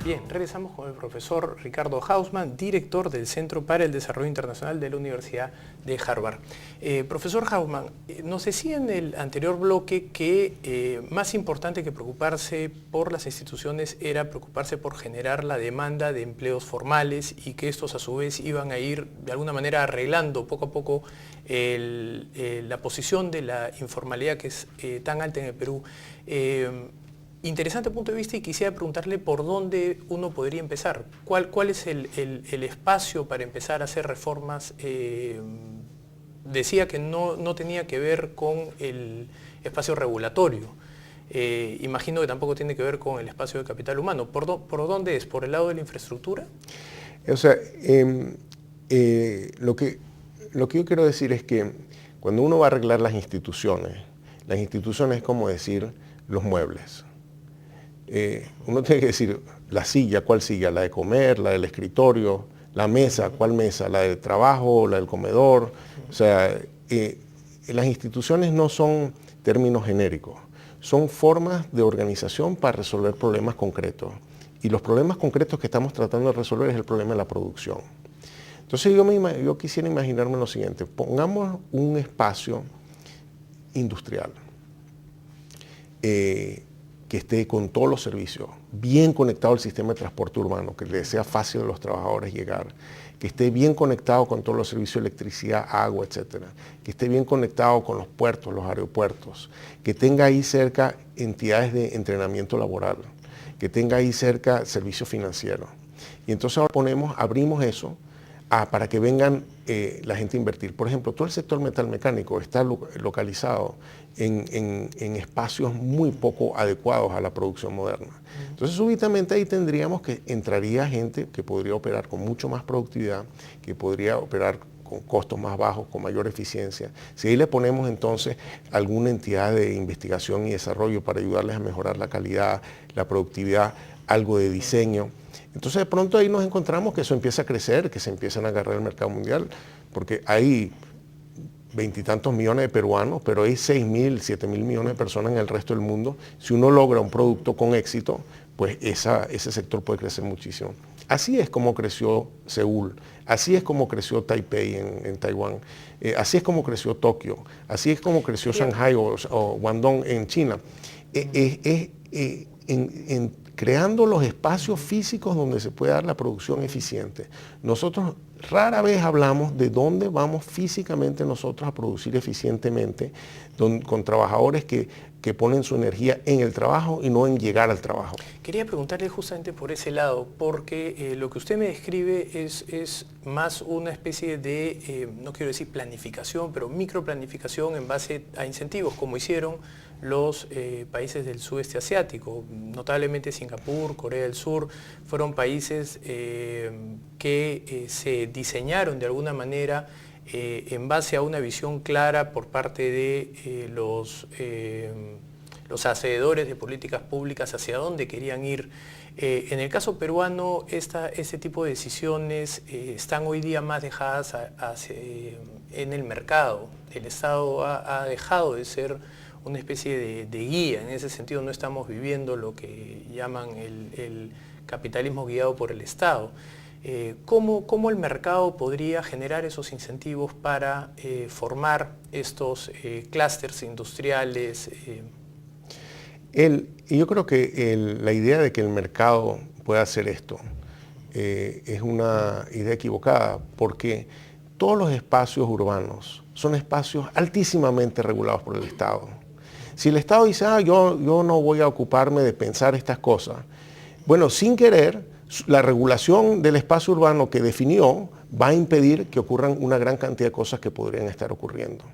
Bien, regresamos con el profesor Ricardo Hausmann, director del Centro para el Desarrollo Internacional de la Universidad de Harvard. Profesor Hausmann, nos decía en el anterior bloque que más importante que preocuparse por las instituciones era preocuparse por generar la demanda de empleos formales y que estos a su vez iban a ir de alguna manera arreglando poco a poco la posición de la informalidad que es tan alta en el Perú. Interesante punto de vista y quisiera preguntarle por dónde uno podría empezar. ¿Cuál es el espacio para empezar a hacer reformas? Decía que no tenía que ver con el espacio regulatorio. Imagino que tampoco tiene que ver con el espacio de capital humano. ¿Por dónde es? ¿Por el lado de la infraestructura? O sea, lo que yo quiero decir es que cuando uno va a arreglar las instituciones es como decir los muebles. Uno tiene que decir la silla, ¿cuál silla? La de comer, la del escritorio, la mesa, ¿cuál mesa? La del trabajo, la del comedor. O sea, las instituciones no son términos genéricos, son formas de organización para resolver problemas concretos. Y los problemas concretos que estamos tratando de resolver es el problema de la producción. Entonces yo quisiera imaginarme lo siguiente, pongamos un espacio industrial que esté con todos los servicios, bien conectado al sistema de transporte urbano, que le sea fácil a los trabajadores llegar, que esté bien conectado con todos los servicios de electricidad, agua, etcétera, que esté bien conectado con los puertos, los aeropuertos, que tenga ahí cerca entidades de entrenamiento laboral, que tenga ahí cerca servicios financieros. Y entonces ahora abrimos eso para que vengan la gente a invertir. Por ejemplo, todo el sector metal mecánico está localizado en espacios muy poco adecuados a la producción moderna. Entonces, súbitamente ahí entraría gente que podría operar con mucho más productividad, que podría operar con costos más bajos, con mayor eficiencia. Si ahí le ponemos entonces alguna entidad de investigación y desarrollo para ayudarles a mejorar la calidad, la productividad, algo de diseño, entonces de pronto ahí nos encontramos que eso empieza a crecer, que se empiezan a agarrar el mercado mundial, porque hay 20 y tantos millones de peruanos, pero hay 6.000, 7.000 millones de personas en el resto del mundo. Si uno logra un producto con éxito, pues ese sector puede crecer muchísimo. Así es como creció Seúl, así es como creció Taipei en Taiwán, así es como creció Tokio, así es como creció Shanghai o Guangdong en China. Creando los espacios físicos donde se puede dar la producción eficiente. Nosotros rara vez hablamos de dónde vamos físicamente nosotros a producir eficientemente con trabajadores que ponen su energía en el trabajo y no en llegar al trabajo. Quería preguntarle justamente por ese lado, porque lo que usted me describe es más una especie de, no quiero decir planificación, pero microplanificación en base a incentivos, como hicieron los países del sudeste asiático, notablemente Singapur, Corea del Sur, fueron países que se diseñaron de alguna manera en base a una visión clara por parte de los hacedores de políticas públicas hacia dónde querían ir. En el caso peruano, ese tipo de decisiones están hoy día más dejadas en el mercado. El Estado ha dejado de ser una especie de guía. En ese sentido no estamos viviendo lo que llaman el capitalismo guiado por el Estado. ¿Cómo el mercado podría generar esos incentivos para formar estos clústeres industriales? Yo creo que la idea de que el mercado pueda hacer esto es una idea equivocada, porque todos los espacios urbanos son espacios altísimamente regulados por el Estado. Si el Estado dice, yo no voy a ocuparme de pensar estas cosas, bueno, sin querer, la regulación del espacio urbano que definió va a impedir que ocurran una gran cantidad de cosas que podrían estar ocurriendo.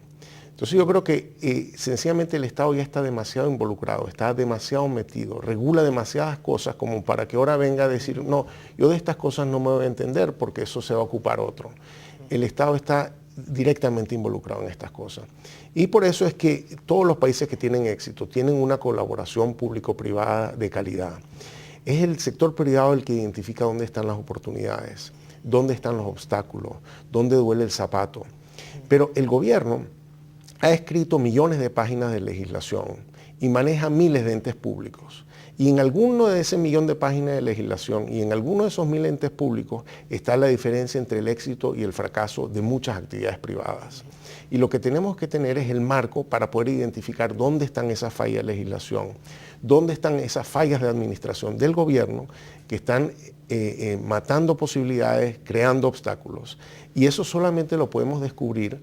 Entonces yo creo que sencillamente el Estado ya está demasiado involucrado, está demasiado metido, regula demasiadas cosas como para que ahora venga a decir, no, yo de estas cosas no me voy a entender porque eso se va a ocupar otro. El Estado está directamente involucrado en estas cosas. Y por eso es que todos los países que tienen éxito tienen una colaboración público-privada de calidad. Es el sector privado el que identifica dónde están las oportunidades, dónde están los obstáculos, dónde duele el zapato. Pero el gobierno ha escrito millones de páginas de legislación y maneja miles de entes públicos. Y en alguno de ese millón de páginas de legislación y en alguno de esos 1000 entes públicos está la diferencia entre el éxito y el fracaso de muchas actividades privadas. Y lo que tenemos que tener es el marco para poder identificar dónde están esas fallas de legislación, dónde están esas fallas de administración del gobierno que están matando posibilidades, creando obstáculos. Y eso solamente lo podemos descubrir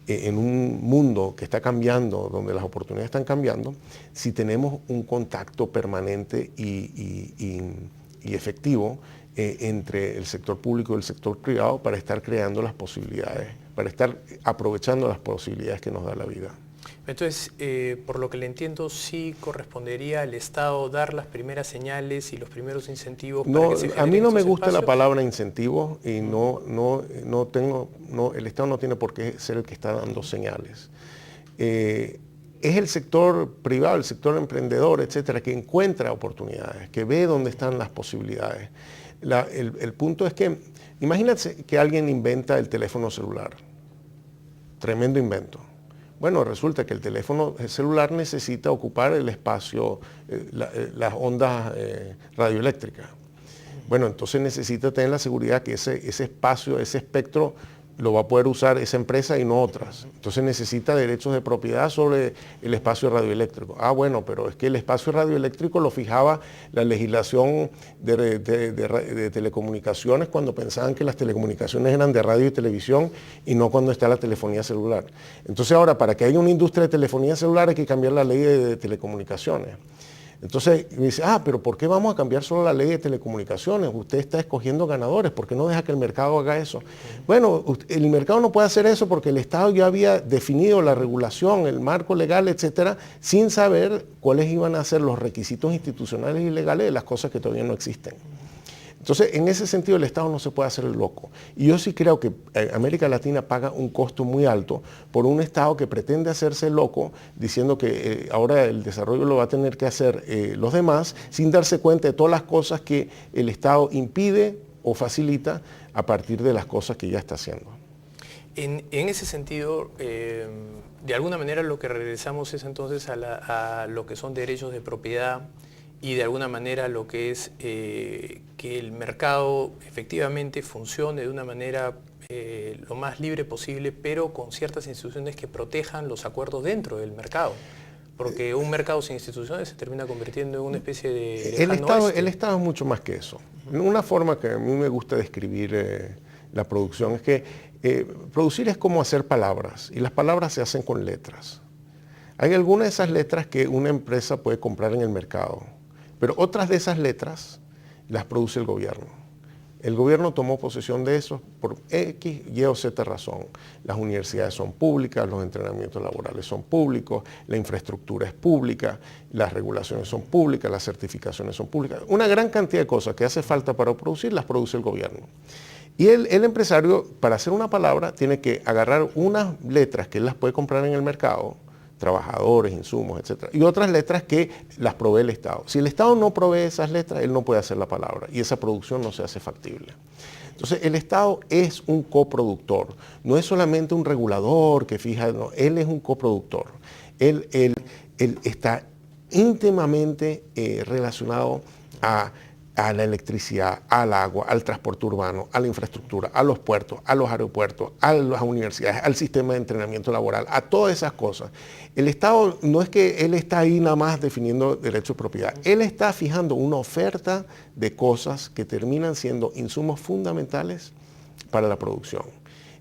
en un mundo que está cambiando, donde las oportunidades están cambiando, si tenemos un contacto permanente y efectivo entre el sector público y el sector privado para estar creando las posibilidades, para estar aprovechando las posibilidades que nos da la vida. Entonces, por lo que le entiendo, sí correspondería al Estado dar las primeras señales y los primeros incentivos para que se generen. A mí no me gusta espacios. la palabra incentivo y el Estado no tiene por qué ser el que está dando señales. Es el sector privado, el sector emprendedor, etcétera, que encuentra oportunidades, que ve dónde están las posibilidades. El punto es que, imagínate que alguien inventa el teléfono celular. Tremendo invento. Bueno, resulta que el teléfono celular necesita ocupar el espacio, las ondas radioeléctricas. Bueno, entonces necesita tener la seguridad que ese espacio, ese espectro, lo va a poder usar esa empresa y no otras. Entonces necesita derechos de propiedad sobre el espacio radioeléctrico. Ah, bueno, pero es que el espacio radioeléctrico lo fijaba la legislación de telecomunicaciones cuando pensaban que las telecomunicaciones eran de radio y televisión y no cuando está la telefonía celular. Entonces ahora, para que haya una industria de telefonía celular hay que cambiar la ley de telecomunicaciones. Entonces me dice, pero ¿por qué vamos a cambiar solo la ley de telecomunicaciones? Usted está escogiendo ganadores, ¿por qué no deja que el mercado haga eso? Bueno, el mercado no puede hacer eso porque el Estado ya había definido la regulación, el marco legal, etcétera, sin saber cuáles iban a ser los requisitos institucionales y legales de las cosas que todavía no existen. Entonces, en ese sentido, el Estado no se puede hacer el loco. Y yo sí creo que América Latina paga un costo muy alto por un Estado que pretende hacerse loco, diciendo que ahora el desarrollo lo va a tener que hacer los demás, sin darse cuenta de todas las cosas que el Estado impide o facilita a partir de las cosas que ya está haciendo. En ese sentido, de alguna manera lo que regresamos es entonces a lo que son derechos de propiedad, y de alguna manera lo que es que el mercado efectivamente funcione de una manera lo más libre posible, pero con ciertas instituciones que protejan los acuerdos dentro del mercado. Porque un mercado sin instituciones se termina convirtiendo en una especie de el Estado es mucho más que eso. Una forma que a mí me gusta describir la producción es que producir es como hacer palabras, y las palabras se hacen con letras. Hay algunas de esas letras que una empresa puede comprar en el mercado, pero otras de esas letras las produce el gobierno. El gobierno tomó posesión de eso por X, Y o Z razón. Las universidades son públicas, los entrenamientos laborales son públicos, la infraestructura es pública, las regulaciones son públicas, las certificaciones son públicas. Una gran cantidad de cosas que hace falta para producir las produce el gobierno. Y el empresario, para hacer una palabra, tiene que agarrar unas letras que él las puede comprar en el mercado, trabajadores, insumos, etc. Y otras letras que las provee el Estado. Si el Estado no provee esas letras, él no puede hacer la palabra y esa producción no se hace factible. Entonces, el Estado es un coproductor, no es solamente un regulador que fija, no, él es un coproductor. Él está íntimamente relacionado a la electricidad, al agua, al transporte urbano, a la infraestructura, a los puertos, a los aeropuertos, a las universidades, al sistema de entrenamiento laboral, a todas esas cosas. El Estado no es que él está ahí nada más definiendo derechos de propiedad, él está fijando una oferta de cosas que terminan siendo insumos fundamentales para la producción.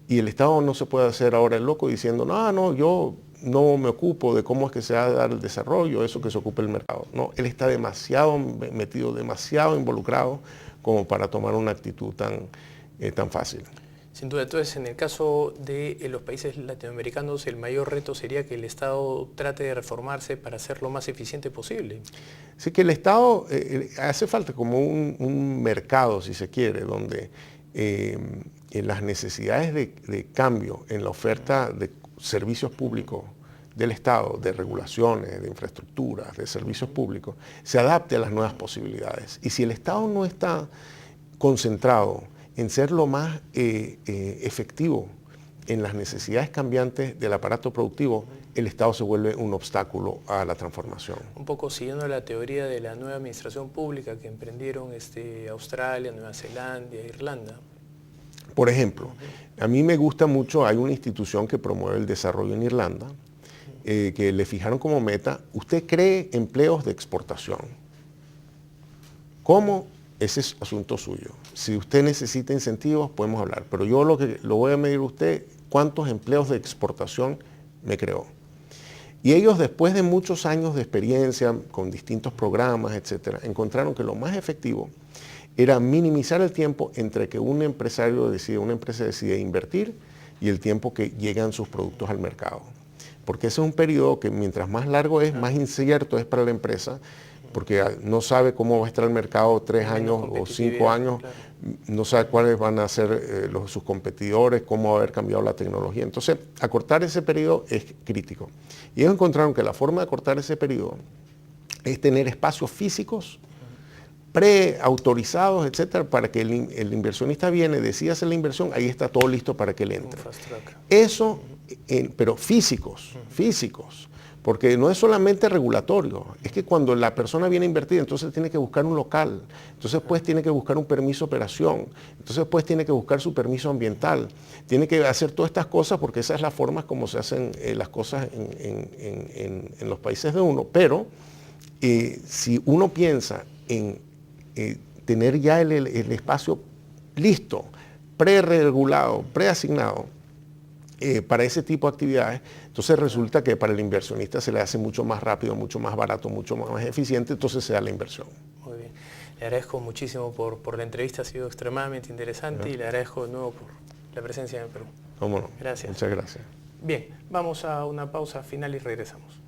Y el Estado no se puede hacer ahora el loco diciendo, no, yo no me ocupo de cómo es que se va a dar el desarrollo, eso que se ocupe el mercado. No, él está demasiado metido, demasiado involucrado como para tomar una actitud tan fácil. Sin duda, entonces en el caso de los países latinoamericanos el mayor reto sería que el Estado trate de reformarse para ser lo más eficiente posible. Sí, que el Estado hace falta como un mercado, si se quiere, donde en las necesidades de cambio en la oferta de servicios públicos del Estado, de regulaciones, de infraestructuras, de servicios públicos, se adapte a las nuevas posibilidades. Y si el Estado no está concentrado en ser lo más efectivo en las necesidades cambiantes del aparato productivo, el Estado se vuelve un obstáculo a la transformación. Un poco siguiendo la teoría de la nueva administración pública que emprendieron Australia, Nueva Zelanda, Irlanda. Por ejemplo, a mí me gusta mucho, hay una institución que promueve el desarrollo en Irlanda, que le fijaron como meta, usted cree empleos de exportación. ¿Cómo? Ese es asunto suyo. Si usted necesita incentivos, podemos hablar. Pero yo lo voy a medir a usted, cuántos empleos de exportación me creó. Y ellos, después de muchos años de experiencia con distintos programas, etcétera, encontraron que lo más efectivo era minimizar el tiempo entre que una empresa decide invertir y el tiempo que llegan sus productos al mercado. Porque ese es un periodo que mientras más largo es, más incierto es para la empresa, porque no sabe cómo va a estar el mercado 3 años o 5 años, claro. No sabe cuáles van a ser sus competidores, cómo va a haber cambiado la tecnología. Entonces, acortar ese periodo es crítico. Y ellos encontraron que la forma de acortar ese periodo es tener espacios físicos preautorizados, etcétera, para que el inversionista viene, decide hacer la inversión, ahí está todo listo para que él entre. Eso, pero físicos, porque no es solamente regulatorio, es que cuando la persona viene a invertir, entonces tiene que buscar un local, entonces pues tiene que buscar un permiso de operación, entonces pues tiene que buscar su permiso ambiental, tiene que hacer todas estas cosas porque esa es la forma como se hacen las cosas en los países de uno, pero si uno piensa en tener ya el espacio listo, preregulado, preasignado para ese tipo de actividades, entonces resulta que para el inversionista se le hace mucho más rápido, mucho más barato, mucho más eficiente, entonces se da la inversión. Muy bien. Le agradezco muchísimo por la entrevista, ha sido extremadamente interesante y le agradezco de nuevo por la presencia en Perú. ¿Cómo no? Gracias. Muchas gracias. Bien, vamos a una pausa final y regresamos.